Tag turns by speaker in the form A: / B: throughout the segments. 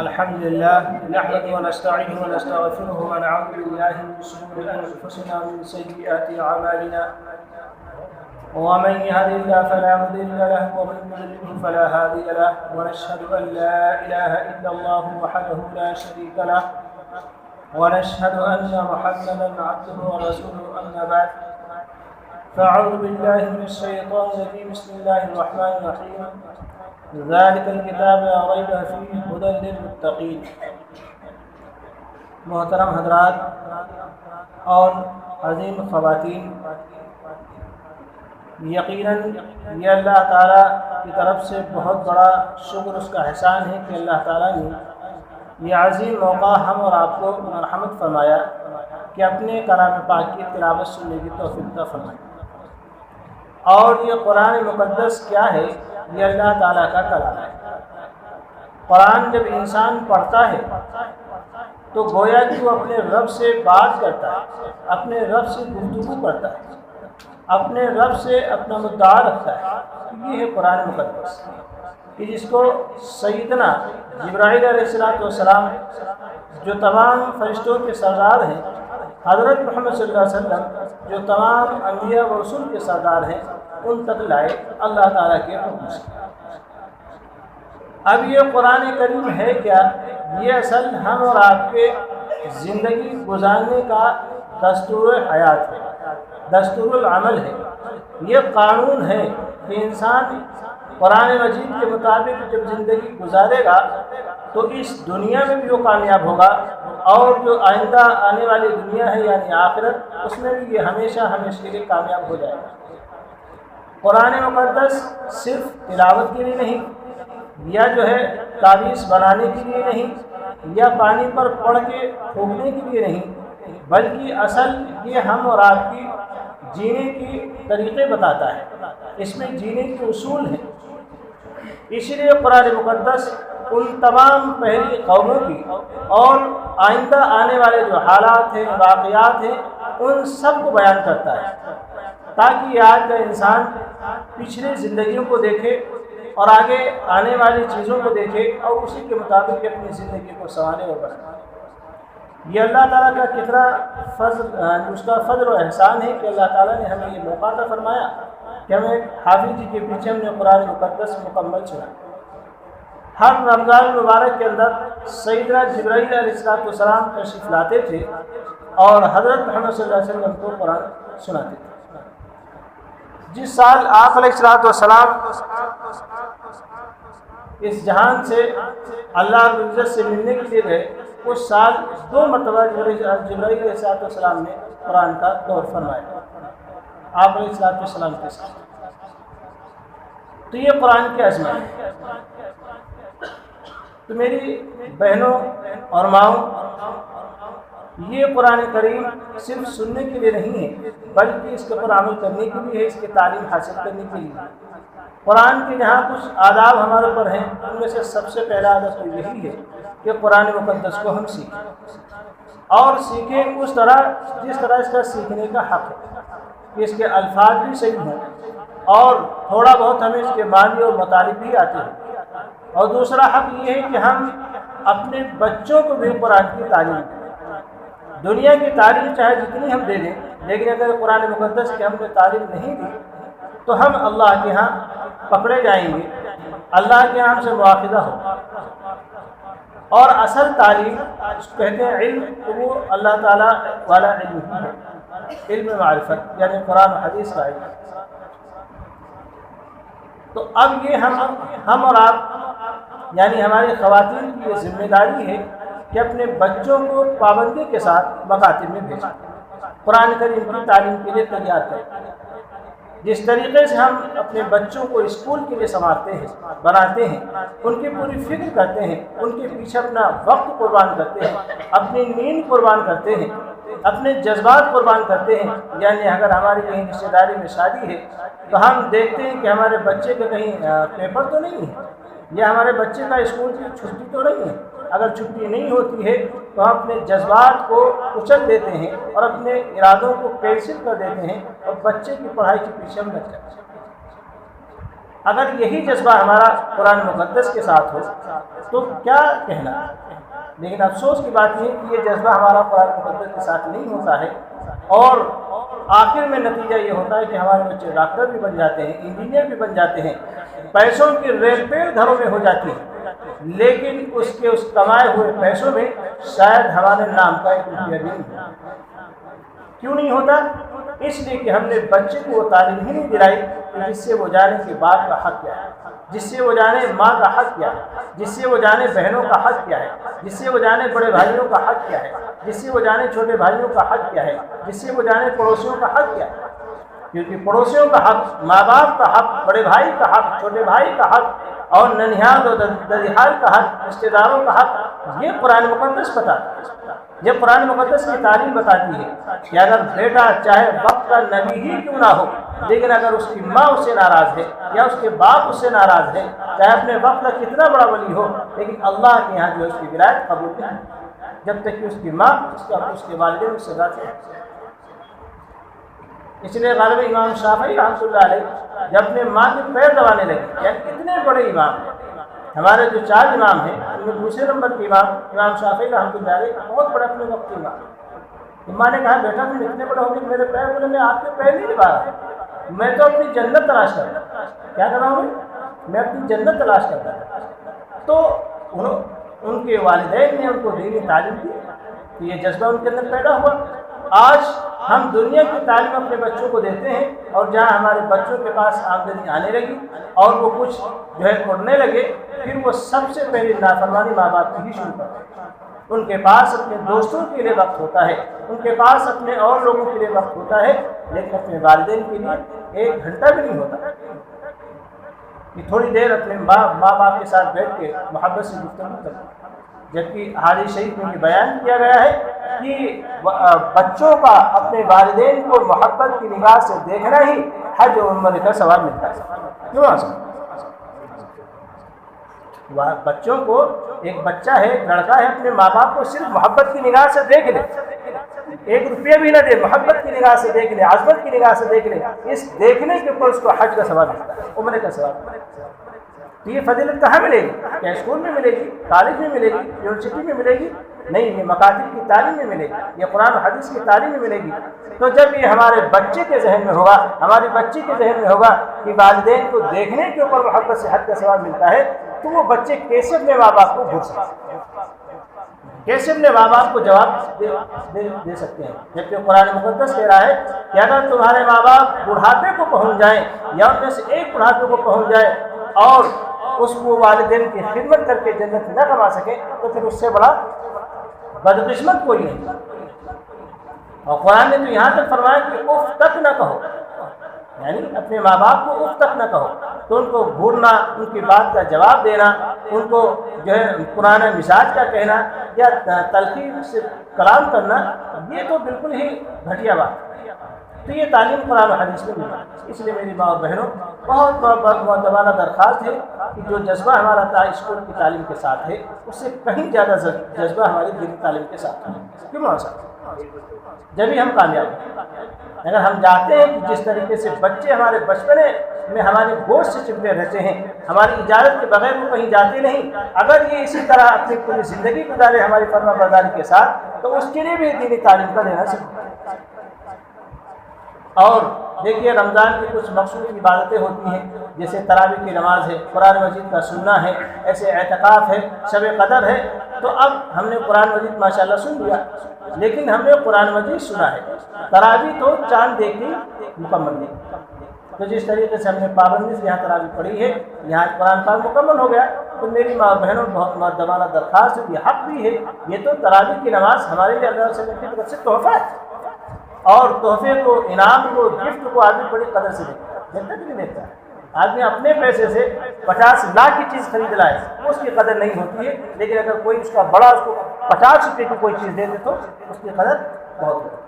A: الحمد لله نحمده ونستعينه ونستغفره ونعوذ بالله من شرور أنفسنا ومن سيئات أعمالنا ومن يهد الله فلا مضل له ومن يضلل فلا هادي له ونشهد أن لا إله إلا الله وحده لا شريك له ونشهد أن محمدا عبده ورسوله أما بعد فأعوذ بالله من الشيطان الرجيم بسم الله الرحمن الرحيم ذلك الكتاب لا ريب فيه هدى للمتقين۔ محترم حضرات اور عظیم خواتین، یقیناً یہ اللہ تعالیٰ کی طرف سے بہت بڑا شکر، اس کا احسان ہے کہ اللہ تعالیٰ نے یہ عظیم موقع ہم اور آپ کو مرحمت فرمایا کہ اپنے کلام پاک کی تلاوت سننے کی توفیق عطا فرمائی۔ اور یہ قرآن مقدس کیا ہے؟ یہ اللہ تعالیٰ کا کلام ہے۔ قرآن جب انسان پڑھتا ہے تو گویا کہ وہ اپنے رب سے بات کرتا ہے، اپنے رب سے گفتگو کرتا ہے، اپنے رب سے اپنا مدعا رکھتا ہے۔ یہ ہے قرآن مقدس کہ جس کو سیدنا جبرائیل علیہ السلام جو تمام فرشتوں کے سردار ہیں، حضرت محمد صلی اللہ علیہ وسلم جو تمام انبیاء و رسول کے سردار ہیں، ان تک لائے اللہ تعالیٰ کے حکم سے۔ اب یہ قرآن کریم ہے کیا؟ یہ اصل ہم اور آپ کے زندگی گزارنے کا دستور حیات ہے، دستور العمل ہے، یہ قانون ہے کہ انسان قرآن مجید کے مطابق جب زندگی گزارے گا تو اس دنیا میں بھی وہ کامیاب ہوگا، اور جو آئندہ آنے والی دنیا ہے یعنی آخرت، اس میں بھی یہ ہمیشہ کے لیے کامیاب ہو جائے گا۔ قرآن مقدس صرف تلاوت کے لیے نہیں، یا جو ہے تعویذ بنانے کے لیے نہیں، یا پانی پر پڑھ کے پھونکنے کے لیے نہیں، بلکہ اصل یہ ہم اور آپ کی جینے کے طریقے بتاتا ہے، اس میں جینے کے اصول ہیں۔ اسی لیے قرآن مقدس ان تمام پہلی قوموں کی اور آئندہ آنے والے جو حالات ہیں، واقعات ہیں، ان سب کو بیان کرتا ہے، تاکہ آج کا انسان پچھلے زندگیوں کو دیکھے اور آگے آنے والی چیزوں کو دیکھے اور اسی کے مطابق اپنی زندگی کو سنوارے اور بنائے۔ یہ اللہ تعالیٰ کا کتنا فضل، اس کا فضل و احسان ہے کہ اللہ تعالیٰ نے ہمیں یہ موقع عطا فرمایا کہ ہمیں حافظ جی کے پیچھے ہم نے قرآن مقدس مکمل سنا۔ ہر رمضان مبارک کے اندر سیدنا جبرائیل علیہ السلام تشریف لاتے تھے اور حضرت محمد صلی اللہ علیہ وسلم کو قرآن سناتے تھے۔ جس سال آپ علیہ السلام اس جہان سے اللہ رب العزت سے ملنے کے لیے گئے، اس سال 2 مرتبہ جبرائیل علیہ السلام نے قرآن کا دور فرمایا آپ علیہ السلام کے ساتھ۔ تو یہ قرآن کی عظمت ہے۔ تو میری بہنوں اور ماؤں، یہ قرآن کریم صرف سننے کے لیے نہیں ہے، بلکہ اس کے اوپر عمل کرنے کے لیے ہے، اس کی تعلیم حاصل کرنے کے لیے۔ قرآن کے جہاں کچھ آداب ہمارے اوپر ہیں، ان میں سے سب سے پہلا آداب تو یہی ہے کہ قرآن مقدس کو ہم سیکھیں، اور سیکھیں اس طرح جس طرح اس کا سیکھنے کا حق ہے، کہ اس کے الفاظ بھی صحیح ہوں اور تھوڑا بہت ہمیں اس کے معنی اور مطالب بھی آتے ہیں۔ اور دوسرا حق یہ ہے کہ ہم اپنے بچوں کو بھی قرآن کی تعلیم دیں۔ دنیا کی تعلیم چاہے جتنی ہم دے دیں، لیکن اگر قرآن مقدس کی ہم نے تعلیم نہیں دی تو ہم اللہ کے ہاں پکڑے جائیں گے، اللہ کے ہاں ہم سے مواخذہ ہوگا۔ اور اصل تعلیم کہتے ہیں علم، تو وہ اللہ تعالیٰ والا علم ہے، علم معرفت یعنی قرآن و حدیث کا علم۔ تو اب یہ ہم اور آپ یعنی ہماری خواتین کی یہ ذمہ داری ہے کہ اپنے بچوں کو پابندی کے ساتھ مکاتب میں بھیجیں، قرآن کریم کی تعلیم کے لیے تیار کریں۔ جس طریقے سے ہم اپنے بچوں کو اسکول کے لیے سنوارتے ہیں، بناتے ہیں، ان کی پوری فکر کرتے ہیں، ان کے پیچھے اپنا وقت قربان کرتے ہیں، اپنی نیند قربان کرتے ہیں، اپنے جذبات قربان کرتے ہیں، یعنی اگر ہماری کہیں رشتہ داری میں شادی ہے تو ہم دیکھتے ہیں کہ ہمارے بچے کا کہیں پیپر تو نہیں ہے، یا ہمارے بچے کا اسکول کی چھٹی تو نہیں ہے۔ اگر چھٹی نہیں ہوتی ہے تو ہم اپنے جذبات کو کچل دیتے ہیں اور اپنے ارادوں کو کینسل کر دیتے ہیں اور بچے کی پڑھائی کے پیچھے ہم لگ جاتے ہیں۔ اگر یہی جذبہ ہمارا قرآن مقدس کے ساتھ ہو تو کیا کہنا. لیکن افسوس کی بات یہ ہے کہ یہ جذبہ ہمارا قرآن مقدس کے ساتھ نہیں ہوتا ہے، اور آخر میں نتیجہ یہ ہوتا ہے کہ ہمارے بچے ڈاکٹر بھی بن جاتے ہیں، انجینئر بھی بن جاتے ہیں، پیسوں کی ریل پیڑ گھروں میں ہو جاتی ہے، لیکن اس کمائے ہوئے پیسوں میں شاید ہمارے نام کا ایک روپیہ بھی نہیں ہوتا. کیوں نہیں ہوتا؟ اس لیے کہ ہم نے بچے کو وہ تعلیم ہی نہیں دلائی جس سے وہ جانے کہ باپ کا حق کیا ہے، جس سے وہ جانے ماں کا حق کیا ہے، جس سے وہ جانے بہنوں کا حق کیا ہے، جس سے وہ جانے بڑے بھائیوں کا حق کیا ہے، جس سے وہ جانے چھوٹے بھائیوں کا حق کیا ہے، جس سے وہ جانے پڑوسیوں کا حق کیا ہے. کیونکہ پڑوسیوں کا حق، ماں باپ کا حق، بڑے بھائی کا حق، چھوٹے بھائی کا حق، اور ننیھال اور ددیحال کا حق، رشتے داروں کا حق، یہ قرآن مقدس بتاتا ہے. یہ قرآن مقدس کی تعلیم بتاتی ہے کہ اگر بیٹا چاہے وقت کا نبی ہی کیوں نہ ہو، لیکن اگر اس کی ماں اس سے ناراض ہے یا اس کے باپ اس سے ناراض ہے، چاہے اپنے وقت کا کتنا بڑا ولی ہو، لیکن اللہ کے یہاں جو ہے اس کی ولایت قبول نہیں جب تک کہ اس کی ماں، اس کے والدین اس سے راضی ہیں. اس لیے غالب امام شافعی رحمۃ اللہ علیہ جب اپنے ماں کے پیر دبانے لگے، یعنی اتنے بڑے امام ہیں، ہمارے جو 4 امام ہیں ان میں دوسرے نمبر کے امام شافعی رحمۃ اللہ علیہ بہت بڑے اپنے وقت کے امام. ماں نے کہا بیٹا تم اتنے بڑے ہو گئے میرے پیر، بولے میں آپ کے پیر نہیں دبا رہا، میں تو اپنی جنت تلاش کر رہا ہوں. کیا کر رہا ہوں میں اپنی جنت تلاش کر رہا ہوں. تو ان کے والدین نے ان کو دینی تعلیم دی تو یہ جذبہ ان کے اندر پیدا ہوا. آج ہم دنیا کی تعلیم اپنے بچوں کو دیتے ہیں، اور جہاں ہمارے بچوں کے پاس آمدنی آنے لگی اور وہ کچھ جو ہے پڑھنے لگے، پھر وہ سب سے پہلے نافرمانی ماں باپ کی ہی شروع کرتے ہیں. ان کے پاس اپنے دوستوں کے لیے وقت ہوتا ہے، ان کے پاس اپنے اور لوگوں کے لیے وقت ہوتا ہے، لیکن اپنے والدین کے لیے 1 گھنٹہ بھی نہیں ہوتا کہ تھوڑی دیر اپنے ماں باپ کے ساتھ بیٹھ کے محبت سے گفتگو کریں. جبکہ حدیث شریف میں یہ بیان کیا گیا ہے کہ بچوں کا اپنے والدین کو محبت کی نگاہ سے دیکھنا ہی حج اور عمرہ کا ثواب ملتا ہے. کیوں بچوں کو، ایک بچہ ہے، ایک لڑکا ہے، اپنے ماں باپ کو صرف محبت کی نگاہ سے دیکھ لے، 1 روپیہ بھی نہ دے، محبت کی نگاہ سے دیکھ لے، عظمت کی نگاہ سے دیکھ لے، اس دیکھنے کے اوپر اس کو حج کا ثواب ملتا ہے، عمرے کا ثواب ملتا ہے. تو یہ فضیلت کہاں ملے گی؟ کیا اسکول میں ملے گی، کالج میں ملے گی، یونیورسٹی میں ملے گی؟ نہیں، یہ مکاتب کی تعلیم میں ملے گی، یہ قرآن و حدیث کی تعلیم میں ملے گی. تو جب یہ ہمارے بچے کے ذہن میں ہوگا، ہماری بچی کے ذہن میں ہوگا کہ والدین کو دیکھنے کے اوپر محبت سے حج کا ثواب ملتا ہے، تو وہ بچے کیسے اپنے ماں باپ کو بھول سکتے ہیں، کیسے اپنے ماں باپ کو جواب دے سکتے ہیں؟ جبکہ قرآن مقدس کہہ رہا ہے کہ اگر تمہارے ماں باپ بڑھاپے کو پہنچ جائیں یا ان میں سے ایک بڑھاپے کو پہنچ جائے اور اس کو والدین کی خدمت کر کے جنت نہ کما سکے، تو پھر اس سے بڑا بدقسمت کوئی نہیں. اور قرآن نے تو یہاں تک فرمایا کہ اف تک نہ کہو، یعنی اپنے ماں باپ کو اف تک نہ کہو. تو ان کو گھورنا، ان کی بات کا جواب دینا، ان کو جو ہے پرانا مزاج کا کہنا یا تلخی سے کلام کرنا، یہ تو بالکل ہی گھٹیا بات. تو یہ تعلیم قرآن و حدیث میں ملا. اس لیے میری ماں اور بہنوں، بہت معتبانہ درخواست ہے کہ جو جذبہ ہمارا اسکول کی تعلیم کے ساتھ ہے، اس سے کہیں زیادہ جذبہ ہماری دینی تعلیم کے ساتھ ہے. کیوں نہ ہو سکتا؟ جبھی ہم کامیاب ہیں. اگر ہم چاہتے ہیں کہ جس طریقے سے بچے ہمارے بچپنے میں ہماری گوشت سے چپٹے رہتے ہیں، ہماری اجازت کے بغیر وہ کہیں جاتے نہیں، اگر یہ اسی طرح اپنی پوری زندگی گزارے ہماری فرما برداری کے ساتھ، تو اس کے لیے بھی دینی تعلیم کا لینا سیکھیں. اور دیکھیے، رمضان کی کچھ مخصوص عبادتیں ہوتی ہیں، جیسے تراویح کی نماز ہے، قرآن مجید کا سننا ہے، ایسے اعتکاف ہے، شب قدر ہے. تو اب ہم نے قرآن مجید ماشاءاللہ سن لیا، لیکن ہم نے قرآن مجید سنا ہے. تراویح تو چاند دیکھ کے مکمل نہیں. تو جس طریقے سے ہم نے پابندی سے یہاں تراویح پڑھی ہے، یہاں قرآن پاک مکمل ہو گیا. تو میری ماں بہنوں بہت مؤدبانہ درخواست ہے، یہ حق بھی ہے، یہ تو تراویح کی نماز ہمارے لیے اللہ وسلم کی طرف سے تحفہ ہے. اور تحفے کو، انعام کو، گفٹ کو آدمی بڑی قدر سے دیتا ہے، نہیں دیتا. آدمی اپنے پیسے سے 50 لاکھ کی چیز خرید لائے، اس کی قدر نہیں ہوتی ہے. لیکن اگر کوئی اس کا بڑا، اس کو 50 روپے کی کوئی چیز دے دے تو اس کی قدر بہت ہوتی ہے.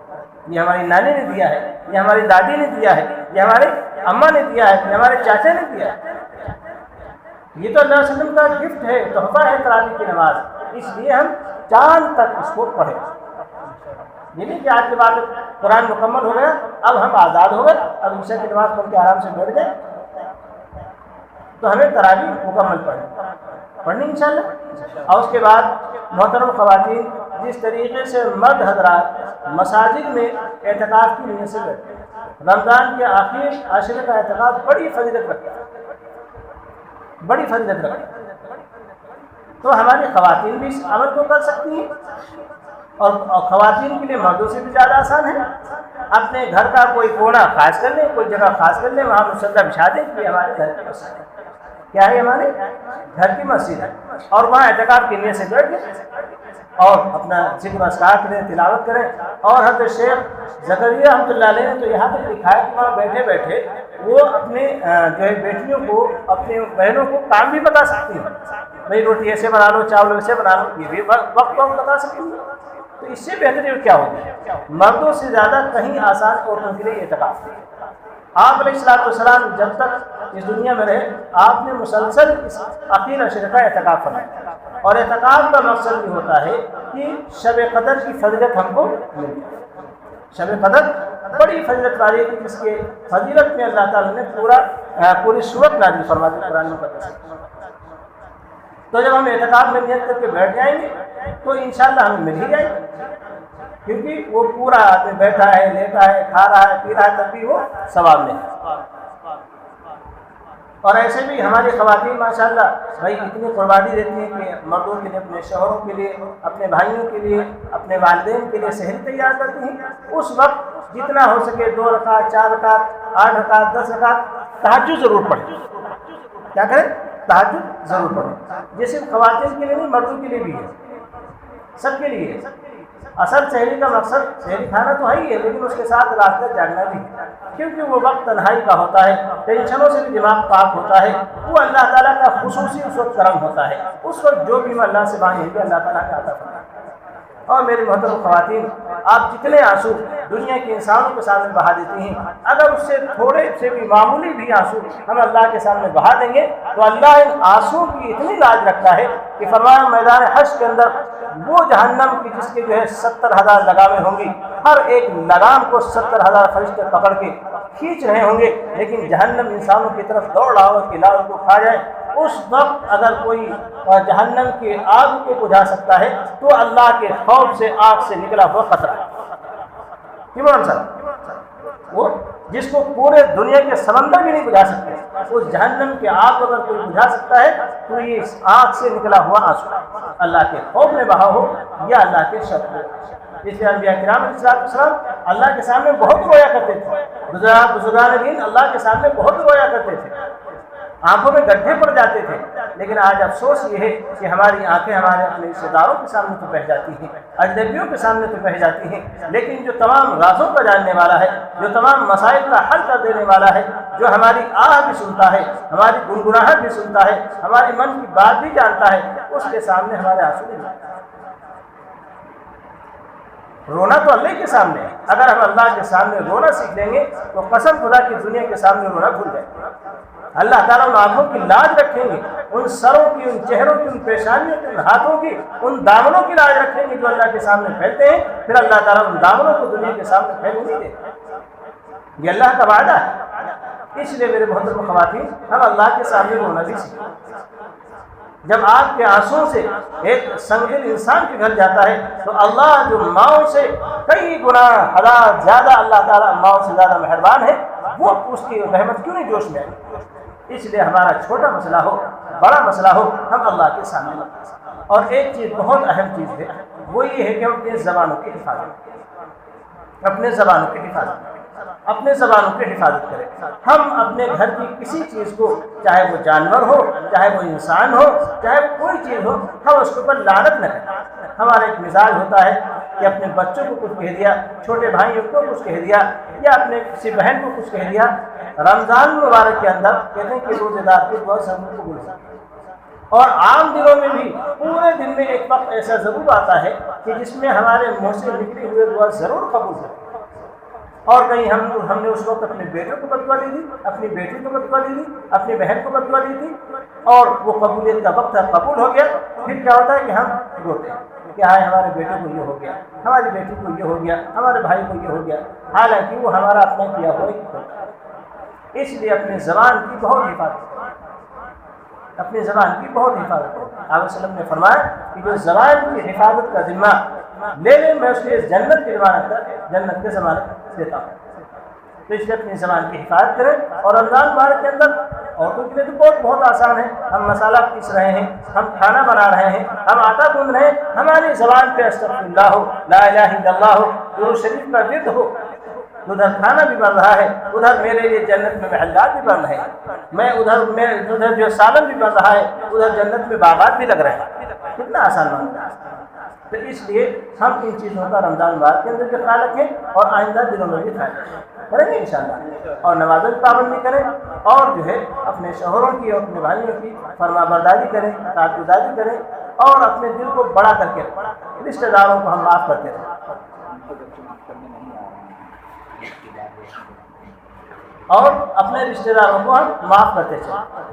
A: یہ ہماری نانی نے دیا ہے، یہ ہماری دادی نے دیا ہے، یہ ہمارے اماں نے دیا ہے، یہ ہمارے چاچا نے دیا ہے. یہ تو اللہ علیہ وسلم کا گفٹ ہے، تحفہ ہے تراویح کی نماز. اس لیے ہم چاند تک اس کو پڑھیں. یہ نہیں کہ آج کے بعد قرآن مکمل ہو گیا، اب ہم آزاد ہو گئے، اب عشاء کی نماز پڑھ کے آرام سے بیٹھ گئے. تو ہمیں تراویح مکمل پڑھنی انشاءاللہ۔ اور اس کے بعد محترم خواتین، جس طریقے سے مرد حضرات مساجد میں اعتکاف کی نیت سے بیٹھتے ہیں، رمضان کے آخر عاشرے کا اعتکاف بڑی فضیلت رکھتا ہے، بڑی فضیلت رکھتا ہے، تو ہماری خواتین بھی اس عمل کو کر سکتی ہیں، اور خواتین کے لیے مردوں سے بھی زیادہ آسان ہے۔ اپنے گھر کا کوئی کونا خاص کر لیں، کوئی جگہ خاص کر لیں، وہاں مصلی بچھا دیں کہ ہمارے گھر کی مسجد ہے، کیا ہے، ہمارے گھر کی مسجد ہے، اور وہاں اعتکاف کی نیت سے بیٹھ گئے اور اپنا ذکر اذکار کریں، تلاوت کریں۔ اور حضرت شیخ زکریا رحمۃ اللہ علیہ نے تو یہاں تک لکھا ہے کہ وہاں بیٹھے بیٹھے وہ اپنے جو ہے بیٹیوں کو، اپنے بہنوں کو کام بھی بتا سکتی ہیں، بھائی روٹی ایسے بنا لو، چاول ایسے بنا لو، یہ بھی وقت بتا سکتی ہیں۔ تو اس سے بہترین کیا ہوگی؟ مردوں سے زیادہ کہیں آسان عورتوں کے لیے اعتکاف ہے۔ آپ علیہ السلام جب تک اس دنیا میں رہے، آپ نے مسلسل اس اخیر عشرے کا اعتکاف فرمایا، اور اعتکاف کا مقصد یہ ہوتا ہے کہ شب قدر کی فضیلت ہم کو مل جائے۔ شب قدر بڑی فضیلت والی ہے، جس کے فضیلت میں اللہ تعالیٰ نے پوری سورت نازل فرما دی قرآن مقدس۔ تو جب ہم اعتکاف میں نیت کر کے بیٹھ جائیں گے تو انشاءاللہ ہمیں مل ہی جائے گی، کیونکہ وہ پورا آدمی بیٹھا ہے، لیٹا ہے، کھا رہا ہے، پی رہا ہے، تب بھی وہ ثواب نہیں۔ اور ایسے بھی ہماری خواتین ماشاءاللہ بھائی اتنی قربانی دیتی ہیں کہ مردوں کے لیے، اپنے شوہروں کے لیے، اپنے بھائیوں کے لیے، اپنے والدین کے لیے سحری تیار کرتی ہیں۔ اس وقت جتنا ہو سکے 2 رکعت، 4 رکعت، 8 رکعت، 10 رکعت تہجد ضرور پڑھیں۔ کیا کریں؟ تہجد ضرور پڑھیں۔ یہ صرف خواتین کے لیے نہیں، مردوں کے لیے بھی ہے، سب کے لیے۔ اصل سحری کا مقصد سحری کھانا تو ہے ہی ہے، لیکن اس کے ساتھ رات تک جاگنا بھی ہے، کیونکہ وہ وقت تنہائی کا ہوتا ہے، ٹینشنوں سے بھی دماغ پاک ہوتا ہے، وہ اللہ تعالیٰ کا خصوصی اس وقت کرم ہوتا ہے۔ اس وقت جو بھی اللہ سے مانگیں گے اللہ تعالیٰ کا عطا فرمائے۔ اور میری محترم خواتین، آپ جتنے آنسو دنیا کے انسانوں کے سامنے بہا دیتی ہیں، اگر اس سے تھوڑے سے بھی معمولی بھی آنسو ہم اللہ کے سامنے بہا دیں گے تو اللہ ان آنسو کی اتنی لاج رکھتا ہے کہ فرمایا میدان حشر کے اندر وہ جہنم کی جس کے جو ہے 70,000 لگامیں ہوں گی، ہر ایک لگام کو 70,000 فرشتے پکڑ کے کھینچ رہے ہوں گے، لیکن جہنم انسانوں کی طرف دوڑ رہا ہو کہ لا ان کو کھا جائے۔ اس وقت اگر کوئی جہنم کی آگ کو بجھا سکتا ہے تو اللہ کے خوف سے آگ سے نکلا ہوا خطرہ کیوں صاحب، وہ جس کو پورے دنیا کے سمندر بھی نہیں بجھا سکتے، اس جہنم کی آگ اگر کوئی بجھا سکتا ہے تو یہ اس آگ سے نکلا ہوا آنسو اللہ کے خوف میں بہا ہو یا اللہ کے شرط ہو۔ اس لیے انبیاء کرام علیہ السلام اللہ کے سامنے بہت رویا کرتے تھے، بزرگان دین اللہ کے سامنے بہت رویا کرتے تھے، آنکھوں میں گڈھے پڑ جاتے تھے۔ لیکن آج افسوس یہ ہے کہ ہماری آنکھیں ہمارے اپنے رشتہ داروں کے سامنے تو بہہ جاتی ہیں، اجنبیوں کے سامنے تو بہہ جاتی ہیں، لیکن جو تمام رازوں کا جاننے والا ہے، جو تمام مسائل کا حل کر دینے والا ہے، جو ہماری آہ بھی سنتا ہے، ہماری گنگناہٹ بھی سنتا ہے، ہماری من کی بات بھی جانتا ہے، اس کے سامنے ہمارے آنسو نہیں جاتے۔ رونا تو اللہ کے سامنے ہے، اگر ہم اللہ کے سامنے رونا سیکھ لیں گے تو قسم خدا کی دنیا کے سامنے رونا بھول جائیں گے۔ اللہ تعالیٰ ان آنکھوں کی لاج رکھیں گے، ان سروں کی، ان چہروں کی، ان پیشانیوں کی، ان ہاتھوں کی، ان دامنوں کی لاج رکھیں گے جو اللہ کے سامنے پھیلتے ہیں، پھر اللہ تعالیٰ ان دامنوں کو دنیا کے سامنے پھیلنے نہیں دیتے۔ یہ اللہ کا وعدہ ہے۔ اس لیے میرے محترم خواتین، ہم اللہ کے سامنے رونا بھی سیکھیں۔ جب آپ کے آنسوں سے ایک سنگدل انسان کے گھر جاتا ہے تو اللہ جو ماؤں سے کئی گنا ہزار زیادہ اللہ تعالیٰ ماؤں سے زیادہ مہربان ہے، وہ اس کی رحمت کیوں نہیں جوش میں آئے؟ اس لیے ہمارا چھوٹا مسئلہ ہو، بڑا مسئلہ ہو، ہم اللہ کے سامنے لگیں۔ اور ایک چیز بہت اہم چیز ہے، وہ یہ ہے کہ ہم اپنے زبانوں کی حفاظت کریں، اپنے زبانوں کی حفاظت کریں، اپنے زبانوں کی حفاظت کریں۔ ہم اپنے گھر کی کسی چیز کو، چاہے وہ جانور ہو، چاہے وہ انسان ہو، چاہے وہ کوئی چیز ہو، ہم اس کے اوپر لعنت نہ کریں۔ ہمارا ایک مزاج ہوتا ہے کہ اپنے بچوں کو کچھ کہہ دیا، چھوٹے بھائیوں کو کچھ کہہ دیا، یا اپنے کسی بہن کو کچھ کہہ دیا۔ رمضان مبارک کے اندر کہتے ہیں کہ روزے دار کی دعا ضرور قبول ہے، اور عام دنوں میں بھی پورے دن میں ایک وقت ایسا ضرور آتا ہے کہ جس میں ہمارے منہ سے نکلی ہوئے دعا ضرور قبول ہے۔ اور کہیں ہم نے اس وقت اپنے بیٹے کو بددعا دی تھی، اپنی بیٹی کو بددعا دی تھی، اپنی بہن کو بددعا دی تھی، اور وہ قبولیت کا وقت قبول ہو گیا، پھر کیا ہوتا ہے کہ ہم روتے ہیں کہ ہائے ہمارے بیٹے کو یہ ہو گیا، ہماری بیٹی کو یہ ہو گیا، ہمارے بھائی کو یہ ہو گیا، حالانکہ وہ ہمارا اپنا کیا ہوا ہی ہوتا ہے۔ اس لیے اپنے زبان کی بہت حفاظت کریں، اپنی زبان کی بہت حفاظت کریں۔ آپ علیہ وسلم نے فرمایا کہ جو زبان کی حفاظت کا ذمہ لے لے میں اس لیے جنت کی ضمانت دیتا ہوں۔ تو اس لیے اپنی زبان کی حفاظت کریں۔ اور رمضان مبارک کے اندر عورتوں کے لیے تو بہت آسان ہے، ہم مسالہ پیس رہے ہیں، ہم کھانا بنا رہے ہیں، ہم آٹا گوندھ رہے ہیں، ہماری زبان پہ استغفر اللہ ہو، لا الہ الا اللہ ہو، درود شریف کا ورد ہو، ادھر کھانا بھی بن رہا ہے، ادھر میرے لیے جنت میں محلات بھی بن رہے ہیں، میں ادھر جو سالن بھی بن رہا ہے، ادھر جنت میں باغات بھی لگ رہے ہیں۔ کتنا آسان بنتا ہے۔ تو اس لیے ہم ان چیزوں کا رمضان مبارک کے اندر بھی خیال رکھیں اور آئندہ دنوں میں بھی خیال کریں گے انشاءاللہ، اور نمازوں کی پابندی کریں، اور جو ہے اپنے شوہروں کی اور اپنے بھائیوں کی فرما برداری کریں، اطاعت گزاری کریں، اور اپنے دل کو بڑا کر کے رشتہ داروں کو ہم معاف کرتے رہیں، اور اپنے رشتہ داروں کو ہم معاف کرتے چلیں۔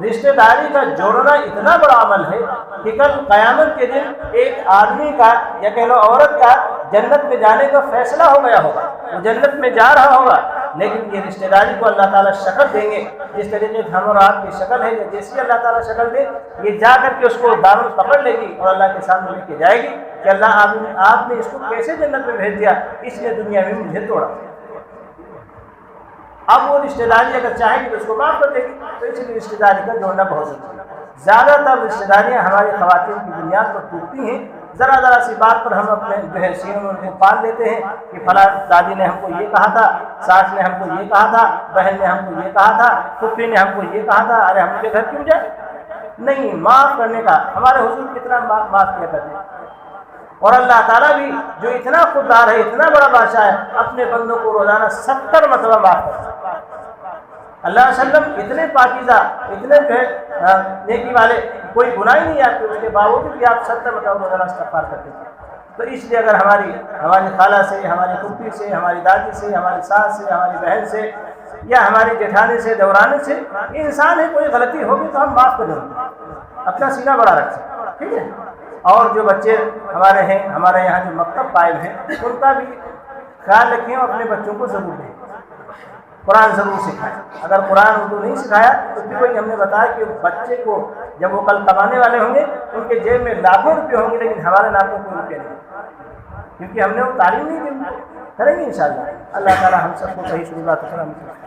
A: رشتہ داری کا جوڑنا اتنا بڑا عمل ہے کہ کل قیامت کے دن ایک آدمی کا یا کہہ لو عورت کا جنت میں جانے کا فیصلہ ہو گیا ہوگا، وہ جنت میں جا رہا ہوگا، لیکن یہ رشتہ داری کو اللہ تعالیٰ شکل دیں گے، جس طریقے سے ہم اور آپ کی شکل ہے، یا جیسی اللہ تعالیٰ شکل دے، یہ جا کر کے اس کو دامن پکڑ لے گی اور اللہ کے سامنے لے کے جائے گی کہ اللہ آپ نے اس کو کیسے جنت میں بھیج دیا، اس نے دنیا میں مجھے توڑا۔ اب وہ رشتہ داری اگر چاہے گی تو اس کو معاف کر دے گی، تو اس لیے رشتہ داری کا جوڑنا بہت ضروری ہے۔ زیادہ تر رشتہ داریاں ہماری خواتین کی بنیاد پر ٹوٹتی ہیں، ذرا سی بات پر ہم اپنے جو ہے سینوں میں ان کو پال لیتے ہیں کہ فلاں دادی نے ہم کو یہ کہا تھا، ساس نے ہم کو یہ کہا تھا، بہن نے ہم کو یہ کہا تھا، پھوپھی نے ہم کو یہ کہا تھا، ارے ہم کے گھر کیوں جائے؟ نہیں، معاف کرنے کا ہمارے حضور کتنا معاف کیا کرتے ہیں، اور اللہ تعالیٰ بھی جو اتنا خوددار ہے، اتنا بڑا بادشاہ ہے، اپنے بندوں کو روزانہ 70 مرتبہ معاف کرتا ہے۔ اللہ علیہ وسلم اتنے پاکیزہ، اتنے جو ہے نیکی والے، کوئی گناہ ہی نہیں آتے، اس کے باوجود بھی آپ 70 مرتبہ روزانہ استغفار کرتے ہیں۔ تو اس لیے اگر ہماری خالہ سے، ہماری پھوپھی سے، ہماری دادی سے، ہماری ساس سے، ہماری بہن سے، یا ہماری جیٹھانی سے، دیورانی سے انسان ہے کوئی غلطی ہوگی تو ہم معاف کر دیں گے، اپنا سینہ بڑا رکھیں، ٹھیک ہے۔ اور جو بچے ہمارے ہیں، ہمارے یہاں جو مکتب قائم ہیں، ان کا بھی خیال رکھیں اور اپنے بچوں کو ضرور دیں، قرآن ضرور سکھائیں۔ اگر قرآن اردو نہیں سکھایا تو پھر وہی ہم نے بتایا کہ بچے کو جب وہ کل کمانے والے ہوں گے، ان کے جیب میں لاکھوں روپے ہوں گے، لیکن ہمارے نام کو کوئی روپے نہیں، کیونکہ ہم نے وہ تعلیم نہیں دی۔ کریں گے انشاءاللہ۔ اللہ تعالی ہم سب کو صحیح بات